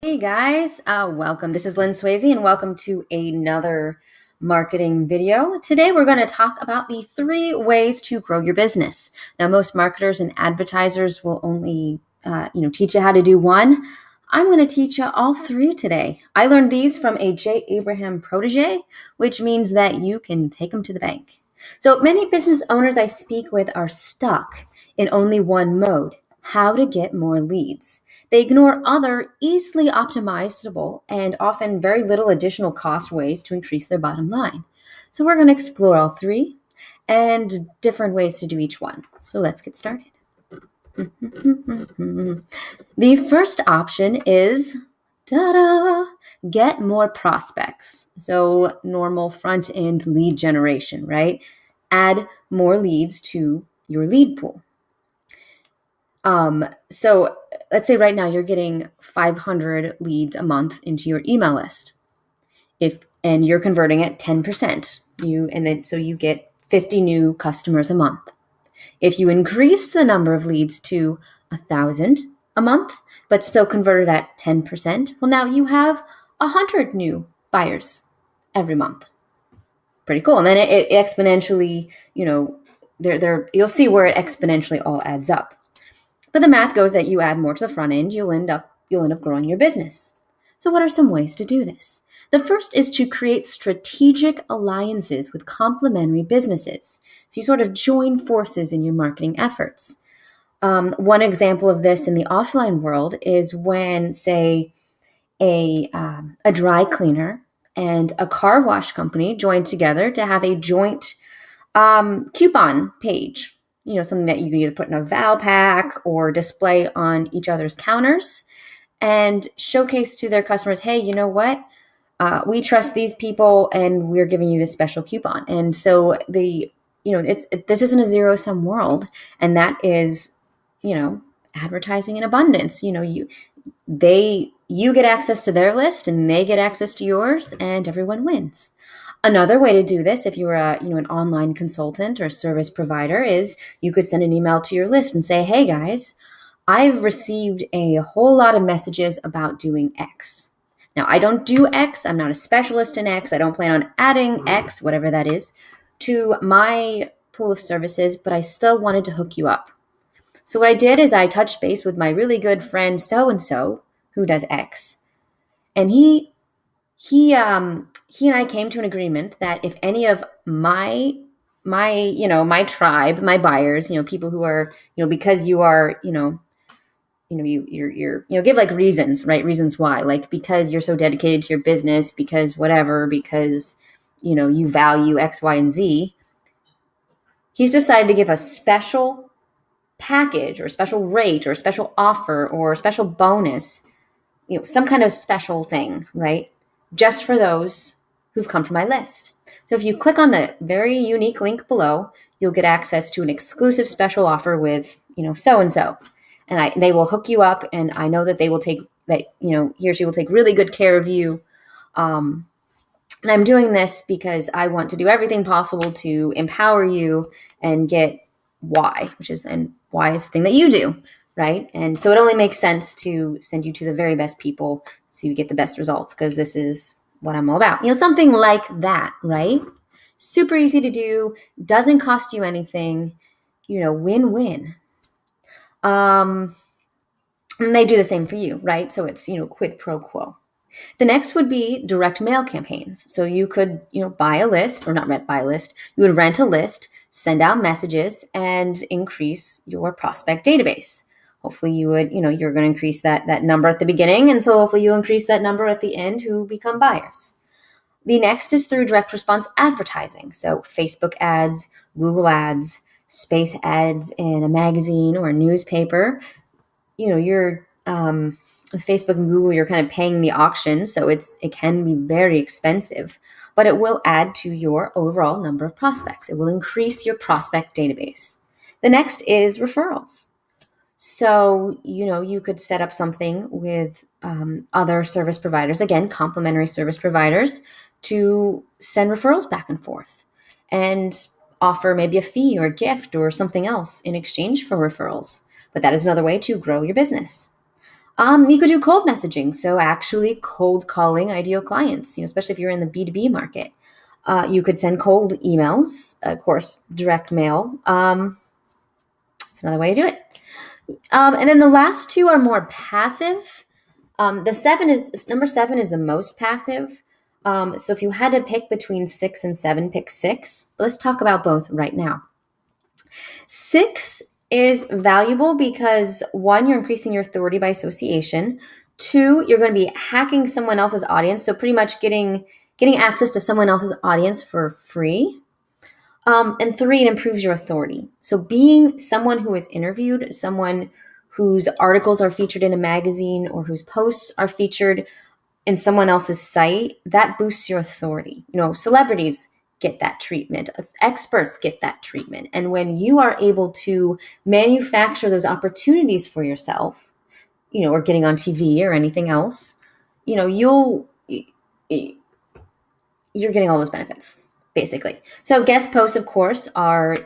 Hey guys, welcome. This is Lynn and welcome to another marketing video. Today we're going to talk about the 3 ways to grow your business. Now, most marketers and advertisers will only, teach you how to do one. I'm going to teach you all 3 today. I learned these from a J. Abraham protege, which means that you can take them to the bank. So many business owners I speak with are stuck in only one mode: how to get more leads. They ignore other easily optimizable and often very little additional cost ways to increase their bottom line. So we're going to explore all 3 and different ways to do each one. So let's get started. The first option is get more prospects. So normal front end lead generation, right? Add more leads to your lead pool. So let's say right now you're getting 500 leads a month into your email list. And you're converting at 10%, so you get 50 new customers a month. If you increase the number of leads to 1,000 a month, but still converted at 10%, well, now you have 100 new buyers every month. Pretty cool. And then it exponentially, you'll see where it exponentially all adds up. But the math goes that you add more to the front end, you'll end up growing your business. So what are some ways to do this? The first is to create strategic alliances with complementary businesses. So you sort of join forces in your marketing efforts. One example of this in the offline world is when, say, a dry cleaner and a car wash company join together to have a joint coupon page. Something that you can either put in a val pack or display on each other's counters and showcase to their customers, hey, you know what? We trust these people and we're giving you this special coupon. And so this isn't a zero-sum world. And that is, advertising in abundance. You get access to their list and they get access to yours and everyone wins. Another way to do this, if you're an online consultant or service provider, is you could send an email to your list and say, hey guys, I've received a whole lot of messages about doing X. Now, I don't do X. I'm not a specialist in X. I don't plan on adding X, whatever that is, to my pool of services, but I still wanted to hook you up. So what I did is I touched base with my really good friend so-and-so who does X. And he and I came to an agreement that if any of my tribe, my buyers, people who are, because you are, you're give like reasons, right? Reasons why, like because you're so dedicated to your business, because whatever, because, you value X, Y, and Z. He's decided to give a special package or a special rate or a special offer or a special bonus, some kind of special thing, right? Just for those who've come from my list. So if you click on the very unique link below, you'll get access to an exclusive special offer with, so-and-so. And they will hook you up, and I know that he or she will take really good care of you. And I'm doing this because I want to do everything possible to empower you and get why, why is the thing that you do, right? And so it only makes sense to send you to the very best people so you get the best results, because this is what I'm all about. Something like that, right? Super easy to do, doesn't cost you anything, win-win. And they do the same for you, right? So it's, quid pro quo. The next would be direct mail campaigns. So you could, buy a list, or not buy a list, you would rent a list, send out messages, and increase your prospect database. Hopefully you would, you're going to increase that number at the beginning. And so hopefully you'll increase that number at the end who become buyers. The next is through direct response advertising. So Facebook ads, Google ads, space ads in a magazine or a newspaper. You're Facebook and Google, you're kind of paying the auction. So it can be very expensive, but it will add to your overall number of prospects. It will increase your prospect database. The next is referrals. So, you could set up something with other service providers, again, complementary service providers, to send referrals back and forth and offer maybe a fee or a gift or something else in exchange for referrals. But that is another way to grow your business. You could do cold messaging, so actually cold calling ideal clients, especially if you're in the B2B market. You could send cold emails, of course, direct mail. It's another way to do it. And then the last two are more passive. The number seven is the most passive. So if you had to pick between 6 and 7, pick 6. Let's talk about both right now. 6 is valuable because 1, you're increasing your authority by association. 2, you're going to be hacking someone else's audience, so pretty much getting access to someone else's audience for free. And 3, it improves your authority. So being someone who is interviewed, someone whose articles are featured in a magazine or whose posts are featured in someone else's site, that boosts your authority. Celebrities get that treatment. Experts get that treatment. And when you are able to manufacture those opportunities for yourself, or getting on TV or anything else, you're getting all those benefits, basically. So guest posts, of course, are,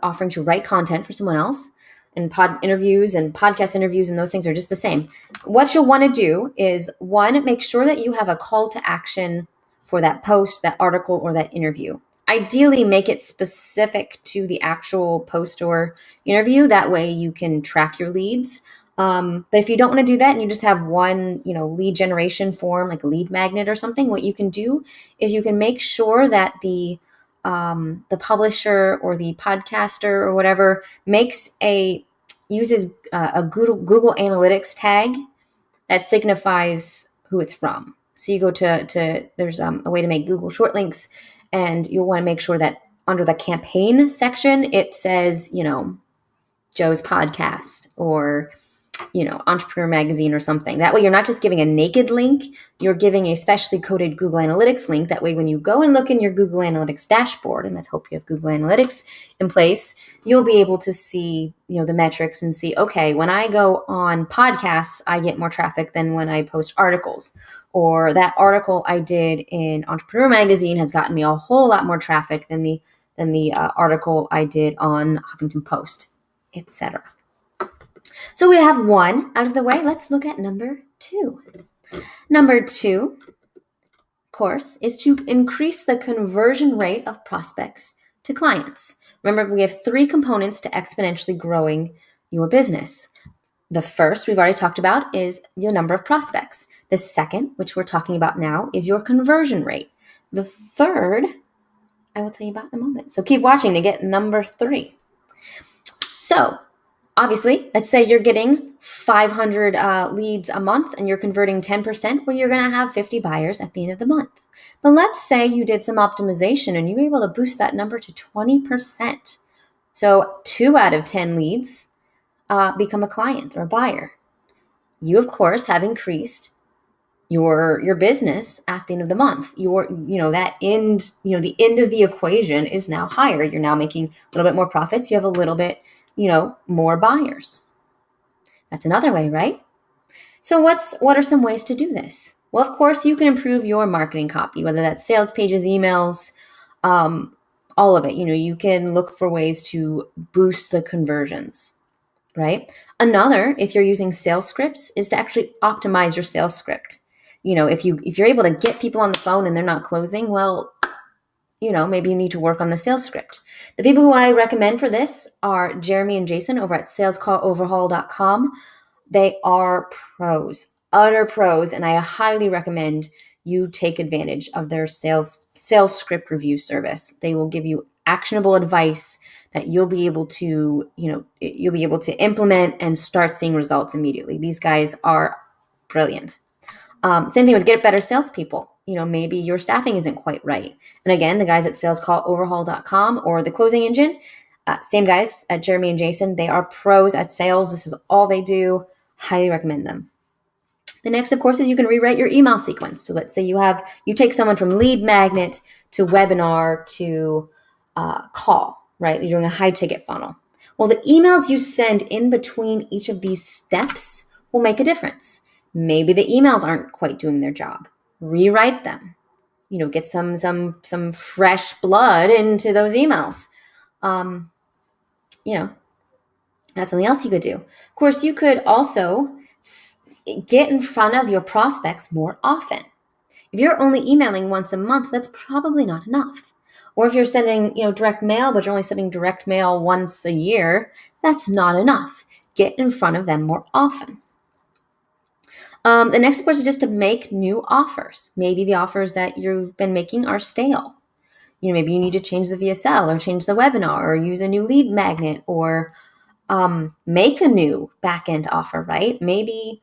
offering to write content for someone else, and podcast interviews and those things are just the same. What you'll want to do is, 1, make sure that you have a call to action for that post, that article, or that interview. Ideally, make it specific to the actual post or interview. That way you can track your leads. But if you don't want to do that and you just have one, lead generation form, like a lead magnet or something, what you can do is you can make sure that the publisher or the podcaster or whatever uses a Google Analytics tag that signifies who it's from. So you go to there's a way to make Google short links, and you'll want to make sure that under the campaign section, it says, Joe's podcast or Entrepreneur Magazine or something. That way you're not just giving a naked link, you're giving a specially coded Google Analytics link. That way when you go and look in your Google Analytics dashboard, and let's hope you have Google Analytics in place, you'll be able to see, the metrics and see, okay, when I go on podcasts, I get more traffic than when I post articles. Or that article I did in Entrepreneur Magazine has gotten me a whole lot more traffic than the article I did on Huffington Post, etc. So we have 1 out of the way. Let's look at number 2. Number 2, of course, is to increase the conversion rate of prospects to clients. Remember, we have 3 components to exponentially growing your business. The first we've already talked about is your number of prospects. The second, which we're talking about now, is your conversion rate. The third, I will tell you about in a moment. So keep watching to get number 3. So obviously, let's say you're getting 500 leads a month and you're converting 10%. Well, you're going to have 50 buyers at the end of the month. But let's say you did some optimization and you were able to boost that number to 20%. So 2 out of 10 leads become a client or a buyer. You, of course, have increased your business at the end of the month. The end of the equation is now higher. You're now making a little bit more profits. You have a little bit more buyers. That's another way, right? So what are some ways to do this? Well, of course, you can improve your marketing copy, whether that's sales pages, emails, all of it. You can look for ways to boost the conversions, right? Another, if you're using sales scripts, is to actually optimize your sales script. If you're able to get people on the phone and they're not closing, well, maybe you need to work on the sales script. The people who I recommend for this are Jeremy and Jason over at salescalloverhaul.com. They are pros, utter pros, and I highly recommend you take advantage of their sales script review service. They will give you actionable advice that you'll be able to implement and start seeing results immediately. These guys are brilliant. Same thing with Get Better Salespeople. Maybe your staffing isn't quite right. And again, the guys at salescalloverhaul.com or the Closing Engine, same guys at Jeremy and Jason, they are pros at sales. This is all they do. Highly recommend them. The next, of course, is you can rewrite your email sequence. So let's say you take someone from lead magnet to webinar to call, right? You're doing a high ticket funnel. Well, the emails you send in between each of these steps will make a difference. Maybe the emails aren't quite doing their job. Rewrite them. Get some fresh blood into those emails. That's something else you could do. Of course, you could also get in front of your prospects more often. If you're only emailing once a month, that's probably not enough. Or if you're sending, direct mail, but you're only sending direct mail once a year, that's not enough. Get in front of them more often. The next, of course, is just to make new offers. Maybe the offers that you've been making are stale. Maybe you need to change the VSL or change the webinar or use a new lead magnet or make a new back-end offer, right? Maybe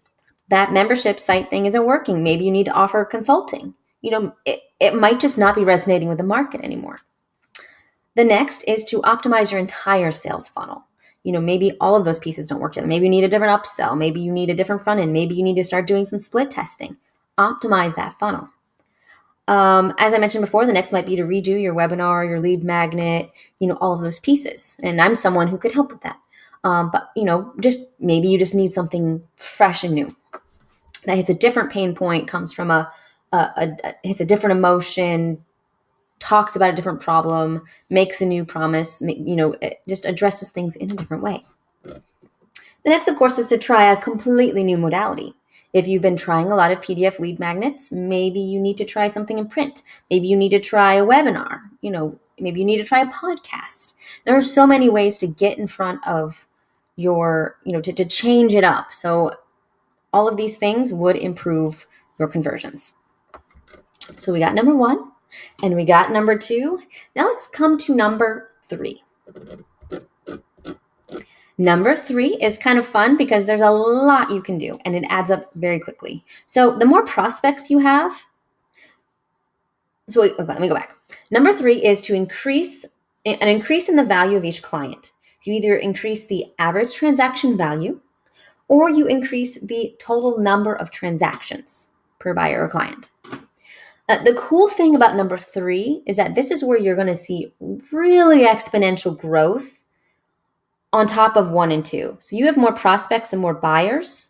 that membership site thing isn't working. Maybe you need to offer consulting. It might just not be resonating with the market anymore. The next is to optimize your entire sales funnel. Maybe all of those pieces don't work together. Maybe you need a different upsell. Maybe you need a different front end. Maybe you need to start doing some split testing. Optimize that funnel. As I mentioned before, the next might be to redo your webinar, your lead magnet, all of those pieces. And I'm someone who could help with that. But just maybe you just need something fresh and new that hits a different pain point, comes from hits a different emotion, talks about a different problem, makes a new promise, it just addresses things in a different way. The next, of course, is to try a completely new modality. If you've been trying a lot of PDF lead magnets, maybe you need to try something in print. Maybe you need to try a webinar. Maybe you need to try a podcast. There are so many ways to get in front of your, to change it up. So all of these things would improve your conversions. So we got number 1 and we got number 2. Now let's come to number 3. Number 3 is kind of fun because there's a lot you can do and it adds up very quickly. So the more prospects you have, let me go back. Number 3 is to increase in the value of each client. So you either increase the average transaction value or you increase the total number of transactions per buyer or client. The cool thing about number 3 is that this is where you're going to see really exponential growth on top of 1 and 2. So you have more prospects and more buyers.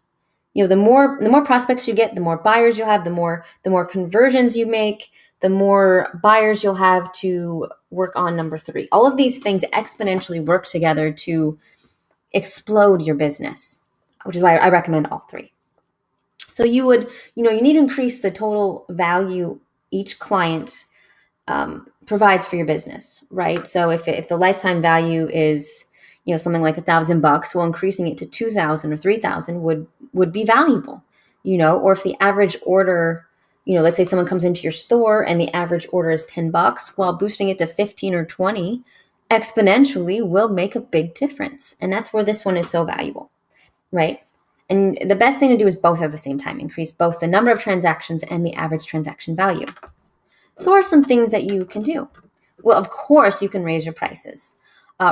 The more prospects you get, the more buyers you'll have, the more conversions you make, the more buyers you'll have to work on number 3. All of these things exponentially work together to explode your business, which is why I recommend all 3. So you need to increase the total value each client provides for your business, right? So if the lifetime value is something like $1,000, well, increasing it to 2,000 or 3,000 would be valuable, or if the average order, let's say someone comes into your store and the average order is $10, well, boosting it to 15 or 20 exponentially will make a big difference. And that's where this one is so valuable, right? And the best thing to do is both at the same time, increase both the number of transactions and the average transaction value. So what are some things that you can do? Well, of course, you can raise your prices.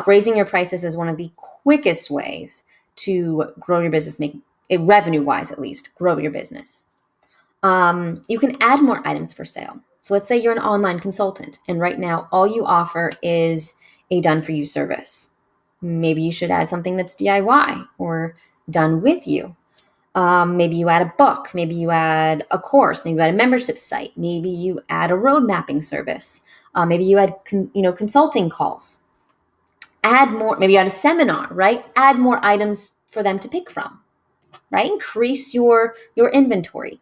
Raising your prices is one of the quickest ways to grow your business, make it revenue-wise at least, grow your business. You can add more items for sale. So let's say you're an online consultant and right now all you offer is a done-for-you service. Maybe you should add something that's DIY or done with you. Maybe you add a book, maybe you add a course, maybe you add a membership site, maybe you add a road mapping service, maybe you add consulting calls. Add more, maybe you add a seminar, right? Add more items for them to pick from, right? Increase your inventory.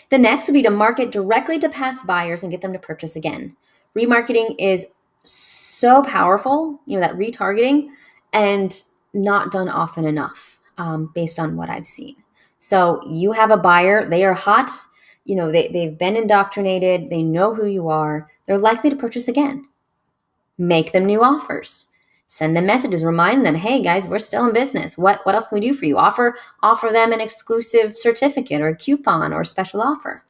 The next would be to market directly to past buyers and get them to purchase again. Remarketing is so powerful, that retargeting, and not done often enough, based on what I've seen. So you have a buyer, they are hot, they've been indoctrinated, they know who you are, they're likely to purchase again. Make them new offers. Send them messages, remind them, hey guys, we're still in business. What else can we do for you? Offer them an exclusive certificate or a coupon or a special offer.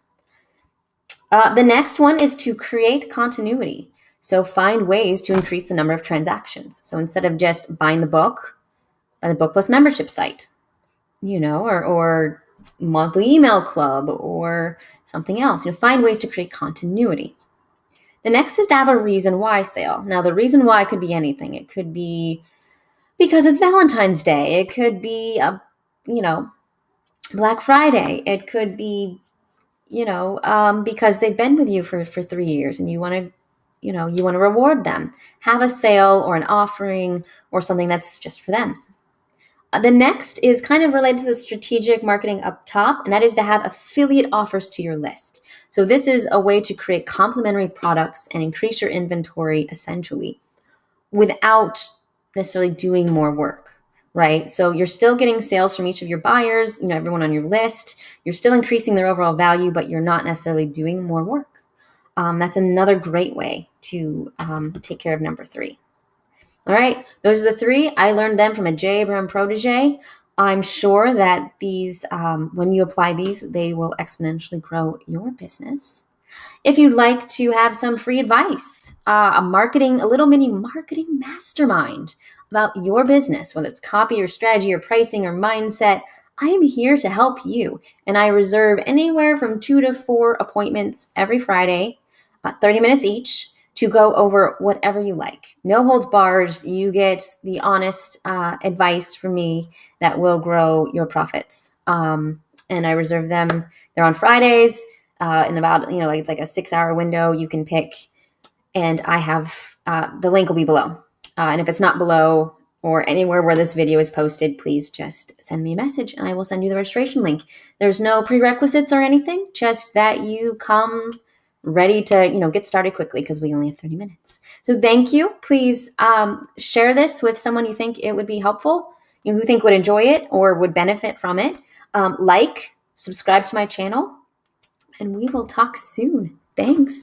The next one is to create continuity. So find ways to increase the number of transactions. So instead of just buying the book, buy the book plus membership site, or monthly email club or something else. Find ways to create continuity. The next is to have a reason why sale. Now, the reason why could be anything. It could be because it's Valentine's Day. It could be, Black Friday. It could be, because they've been with you for 3 years and you want to reward them. Have a sale or an offering or something that's just for them. The next is kind of related to the strategic marketing up top, and that is to have affiliate offers to your list. So this is a way to create complementary products and increase your inventory essentially without necessarily doing more work, right? So you're still getting sales from each of your buyers, everyone on your list. You're still increasing their overall value, but you're not necessarily doing more work. That's another great way to take care of number 3. All right, those are the 3. I learned them from a J. Abraham protege. I'm sure that these, when you apply these, they will exponentially grow your business. If you'd like to have some free advice, a little mini marketing mastermind about your business, whether it's copy or strategy or pricing or mindset, I am here to help you. And I reserve anywhere from 2 to 4 appointments every Friday, 30 minutes each, to go over whatever you like. No holds bars. You get the honest advice from me that will grow your profits. And I reserve them. They're on Fridays. In about, it's like a 6-hour window you can pick. And I have, the link will be below. And if it's not below or anywhere where this video is posted, please just send me a message and I will send you the registration link. There's no prerequisites or anything, just that you come ready to, get started quickly because we only have 30 minutes. So thank you. Please share this with someone you think it would be helpful, who think would enjoy it or would benefit from it. Subscribe to my channel. And we will talk soon. Thanks.